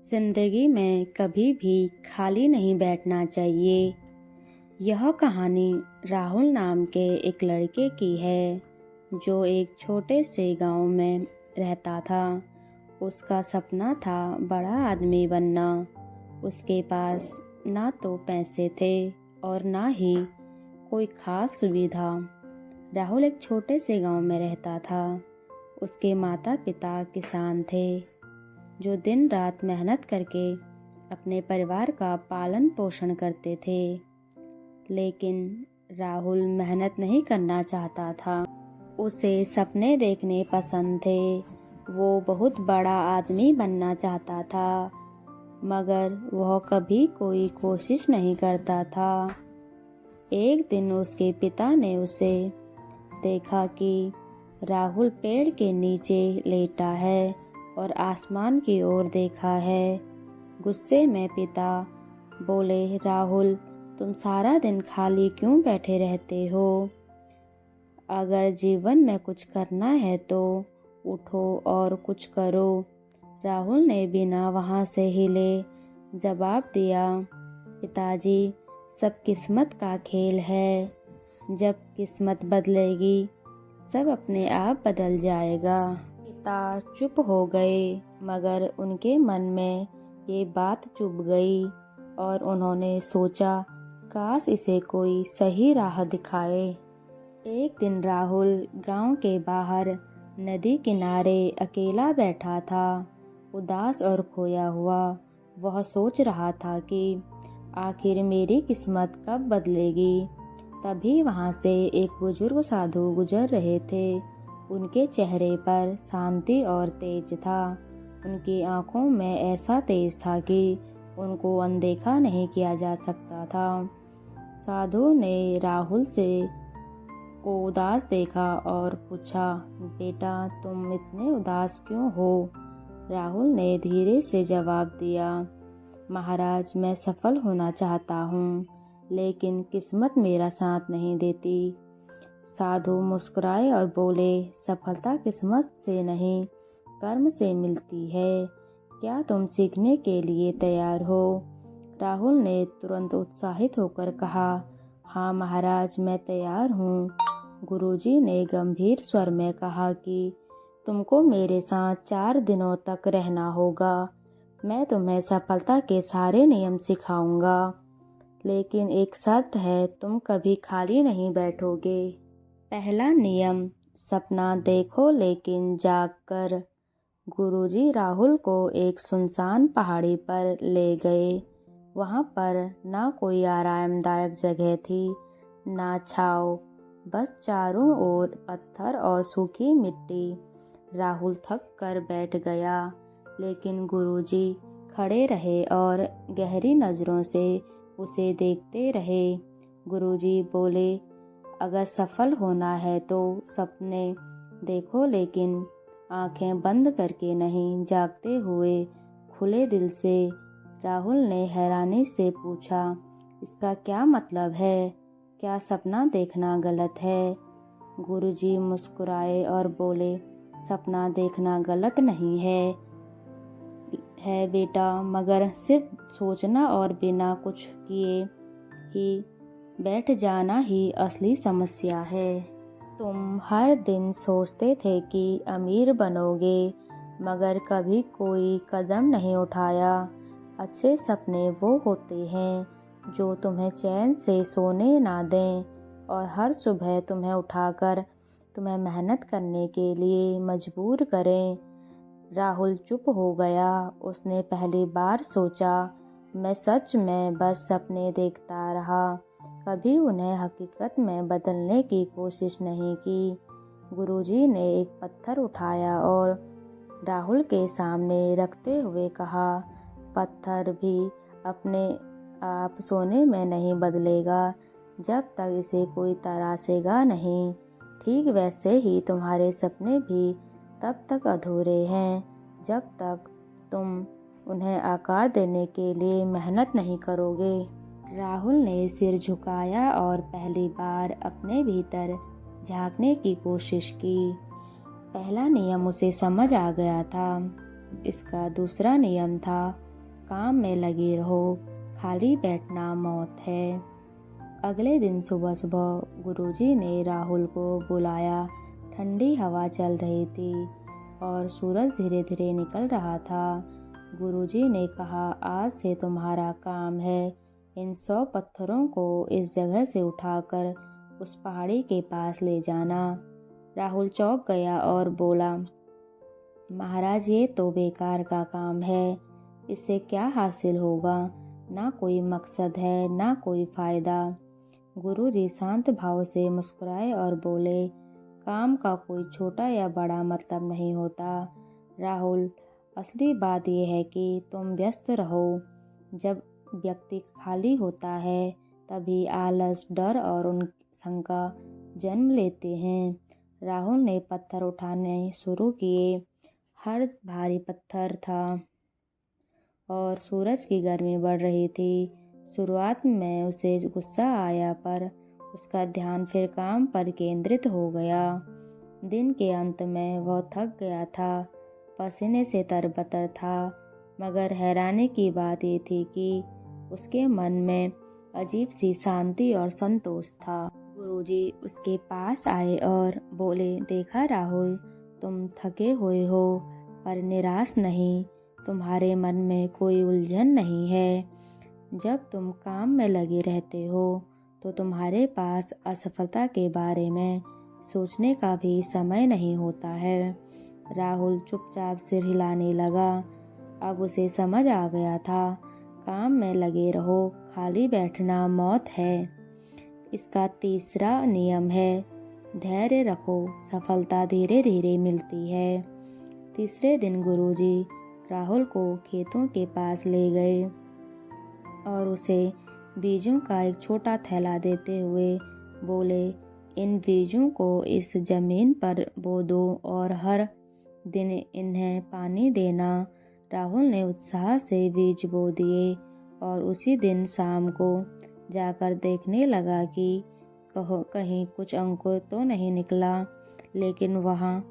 जिंदगी में कभी भी खाली नहीं बैठना चाहिए। यह कहानी राहुल नाम के एक लड़के की है जो एक छोटे से गांव में रहता था। उसका सपना था बड़ा आदमी बनना। उसके पास ना तो पैसे थे और ना ही कोई खास सुविधा। राहुल एक छोटे से गांव में रहता था। उसके माता पिता किसान थे जो दिन रात मेहनत करके अपने परिवार का पालन पोषण करते थे। लेकिन राहुल मेहनत नहीं करना चाहता था। उसे सपने देखने पसंद थे। वो बहुत बड़ा आदमी बनना चाहता था, मगर वह कभी कोई कोशिश नहीं करता था। एक दिन उसके पिता ने उसे देखा कि राहुल पेड़ के नीचे लेटा है और आसमान की ओर देखा है। गुस्से में पिता बोले, राहुल, तुम सारा दिन खाली क्यों बैठे रहते हो? अगर जीवन में कुछ करना है तो उठो और कुछ करो। राहुल ने बिना वहाँ से हिले जवाब दिया, पिताजी, सब किस्मत का खेल है। जब किस्मत बदलेगी सब अपने आप बदल जाएगा। पिता चुप हो गए, मगर उनके मन में ये बात चुभ गई और उन्होंने सोचा, काश इसे कोई सही राह दिखाए। एक दिन राहुल गांव के बाहर नदी किनारे अकेला बैठा था, उदास और खोया हुआ। वह सोच रहा था कि आखिर मेरी किस्मत कब बदलेगी। तभी वहां से एक बुजुर्ग साधु गुजर रहे थे। उनके चेहरे पर शांति और तेज था। उनकी आंखों में ऐसा तेज था कि उनको अनदेखा नहीं किया जा सकता था। साधु ने राहुल को उदास देखा और पूछा, बेटा, तुम इतने उदास क्यों हो? राहुल ने धीरे से जवाब दिया, महाराज, मैं सफल होना चाहता हूँ, लेकिन किस्मत मेरा साथ नहीं देती। साधु मुस्कुराए और बोले, सफलता किस्मत से नहीं, कर्म से मिलती है। क्या तुम सीखने के लिए तैयार हो? राहुल ने तुरंत उत्साहित होकर कहा, हाँ महाराज, मैं तैयार हूँ। गुरुजी ने गंभीर स्वर में कहा कि तुमको मेरे साथ 4 दिनों तक रहना होगा। मैं तुम्हें सफलता के सारे नियम सिखाऊंगा, लेकिन एक शर्त है, तुम कभी खाली नहीं बैठोगे। पहला नियम, सपना देखो लेकिन जाग कर। गुरुजी राहुल को एक सुनसान पहाड़ी पर ले गए। वहाँ पर ना कोई आरामदायक जगह थी, ना छाँव, बस चारों ओर पत्थर और सूखी मिट्टी। राहुल थक कर बैठ गया, लेकिन गुरुजी खड़े रहे और गहरी नज़रों से उसे देखते रहे। गुरुजी बोले, अगर सफल होना है तो सपने देखो, लेकिन आंखें बंद करके नहीं, जागते हुए खुले दिल से। राहुल ने हैरानी से पूछा, इसका क्या मतलब है? क्या सपना देखना गलत है? गुरुजी मुस्कुराए और बोले, सपना देखना गलत नहीं है बेटा, मगर सिर्फ सोचना और बिना कुछ किए ही बैठ जाना ही असली समस्या है। तुम हर दिन सोचते थे कि अमीर बनोगे, मगर कभी कोई कदम नहीं उठाया। अच्छे सपने वो होते हैं जो तुम्हें चैन से सोने ना दें और हर सुबह तुम्हें उठाकर तुम्हें मेहनत करने के लिए मजबूर करें। राहुल चुप हो गया। उसने पहली बार सोचा, मैं सच में बस सपने देखता रहा, कभी उन्हें हकीकत में बदलने की कोशिश नहीं की। गुरुजी ने एक पत्थर उठाया और राहुल के सामने रखते हुए कहा, पत्थर भी अपने आप सोने में नहीं बदलेगा जब तक इसे कोई तरासेगा नहीं। ठीक वैसे ही तुम्हारे सपने भी तब तक अधूरे हैं जब तक तुम उन्हें आकार देने के लिए मेहनत नहीं करोगे। राहुल ने सिर झुकाया और पहली बार अपने भीतर झांकने की कोशिश की। पहला नियम उसे समझ आ गया था। इसका दूसरा नियम था, काम में लगे रहो, खाली बैठना मौत है। अगले दिन सुबह सुबह गुरुजी ने राहुल को बुलाया। ठंडी हवा चल रही थी और सूरज धीरे धीरे निकल रहा था। गुरुजी ने कहा, आज से तुम्हारा काम है इन 100 पत्थरों को इस जगह से उठाकर उस पहाड़ी के पास ले जाना। राहुल चौंक गया और बोला, महाराज, ये तो बेकार का काम है, इससे क्या हासिल होगा? ना कोई मकसद है, ना कोई फायदा। गुरुजी शांत भाव से मुस्कुराए और बोले, काम का कोई छोटा या बड़ा मतलब नहीं होता राहुल। असली बात यह है कि तुम व्यस्त रहो। जब व्यक्ति खाली होता है तभी आलस, डर और उन शंका जन्म लेते हैं। राहुल ने पत्थर उठाने शुरू किए। हर भारी पत्थर था और सूरज की गर्मी बढ़ रही थी। शुरुआत में उसे गुस्सा आया, पर उसका ध्यान फिर काम पर केंद्रित हो गया। दिन के अंत में वह थक गया था, पसीने से तरबतर था, मगर हैरानी की बात ये थी कि उसके मन में अजीब सी शांति और संतोष था। गुरुजी उसके पास आए और बोले, देखा राहुल, तुम थके हुए हो पर निराश नहीं। तुम्हारे मन में कोई उलझन नहीं है। जब तुम काम में लगे रहते हो तो तुम्हारे पास असफलता के बारे में सोचने का भी समय नहीं होता है। राहुल चुपचाप सिर हिलाने लगा। अब उसे समझ आ गया था, काम में लगे रहो, खाली बैठना मौत है। इसका तीसरा नियम है, धैर्य रखो, सफलता धीरे धीरे मिलती है। तीसरे दिन गुरुजी राहुल को खेतों के पास ले गए और उसे बीजों का एक छोटा थैला देते हुए बोले, इन बीजों को इस जमीन पर बो दो और हर दिन इन्हें पानी देना। राहुल ने उत्साह से बीज बो दिए और उसी दिन शाम को जाकर देखने लगा कि कहीं कुछ अंकुर तो नहीं निकला, लेकिन वहाँ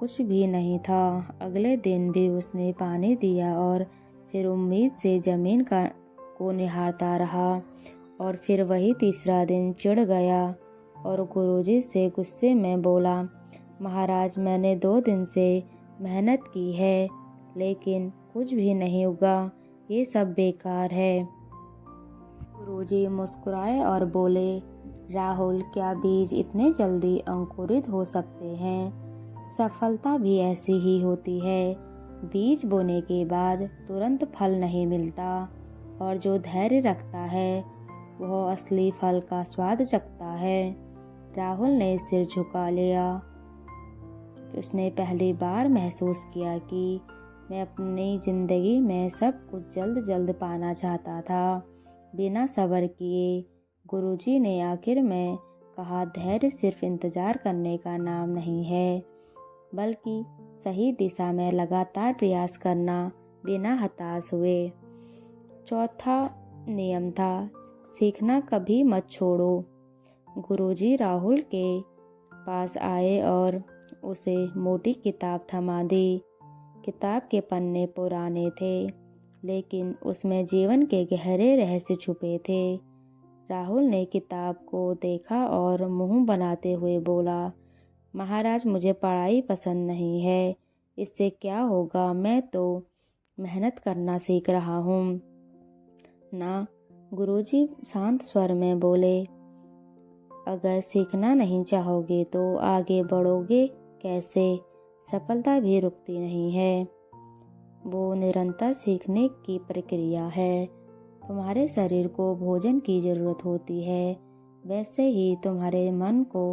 कुछ भी नहीं था। अगले दिन भी उसने पानी दिया और फिर उम्मीद से जमीन को निहारता रहा। और फिर वही तीसरा दिन चिढ़ गया और गुरुजी से गुस्से में बोला, महाराज, मैंने 2 दिन से मेहनत की है लेकिन कुछ भी नहीं उगा, ये सब बेकार है। गुरुजी मुस्कुराए और बोले, राहुल, क्या बीज इतने जल्दी अंकुरित हो सकते हैं? सफलता भी ऐसी ही होती है। बीज बोने के बाद तुरंत फल नहीं मिलता और जो धैर्य रखता है वह असली फल का स्वाद चखता है। राहुल ने सिर झुका लिया। उसने पहली बार महसूस किया कि मैं अपनी जिंदगी में सब कुछ जल्द जल्द पाना चाहता था, बिना सब्र किए। गुरुजी ने आखिर में कहा, धैर्य सिर्फ इंतजार करने का नाम नहीं है, बल्कि सही दिशा में लगातार प्रयास करना बिना हताश हुए। चौथा नियम था, सीखना कभी मत छोड़ो। गुरुजी राहुल के पास आए और उसे मोटी किताब थमा दी। किताब के पन्ने पुराने थे, लेकिन उसमें जीवन के गहरे रहस्य छुपे थे। राहुल ने किताब को देखा और मुंह बनाते हुए बोला, महाराज, मुझे पढ़ाई पसंद नहीं है, इससे क्या होगा? मैं तो मेहनत करना सीख रहा हूँ ना। गुरुजी शांत स्वर में बोले, अगर सीखना नहीं चाहोगे तो आगे बढ़ोगे कैसे? सफलता भी रुकती नहीं है, वो निरंतर सीखने की प्रक्रिया है। तुम्हारे शरीर को भोजन की ज़रूरत होती है, वैसे ही तुम्हारे मन को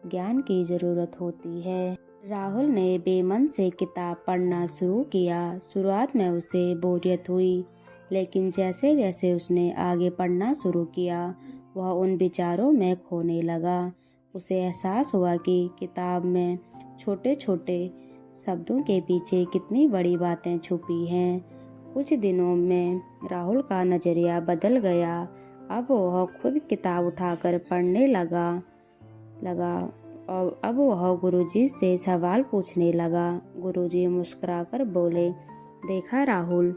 ज्ञान की ज़रूरत होती है। राहुल ने बेमन से किताब पढ़ना शुरू किया। शुरुआत में उसे बोरियत हुई, लेकिन जैसे जैसे उसने आगे पढ़ना शुरू किया वह उन विचारों में खोने लगा। उसे एहसास हुआ कि किताब में छोटे छोटे शब्दों के पीछे कितनी बड़ी बातें छुपी हैं। कुछ दिनों में राहुल का नज़रिया बदल गया। अब वह खुद किताब उठाकर पढ़ने लगा और अब वह गुरुजी से सवाल पूछने लगा। गुरुजी मुस्कुराकर बोले, देखा राहुल,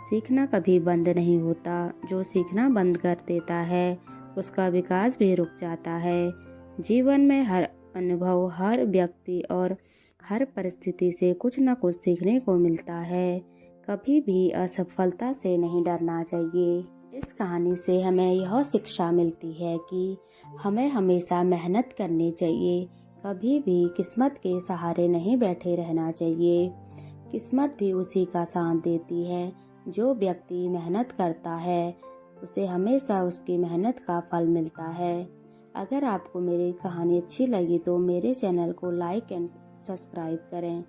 सीखना कभी बंद नहीं होता। जो सीखना बंद कर देता है उसका विकास भी रुक जाता है। जीवन में हर अनुभव, हर व्यक्ति और हर परिस्थिति से कुछ न कुछ सीखने को मिलता है। कभी भी असफलता से नहीं डरना चाहिए। इस कहानी से हमें यह शिक्षा मिलती है कि हमें हमेशा मेहनत करनी चाहिए। कभी भी किस्मत के सहारे नहीं बैठे रहना चाहिए। किस्मत भी उसी का साथ देती है। जो व्यक्ति मेहनत करता है उसे हमेशा उसकी मेहनत का फल मिलता है। अगर आपको मेरी कहानी अच्छी लगी तो मेरे चैनल को लाइक एंड सब्सक्राइब करें।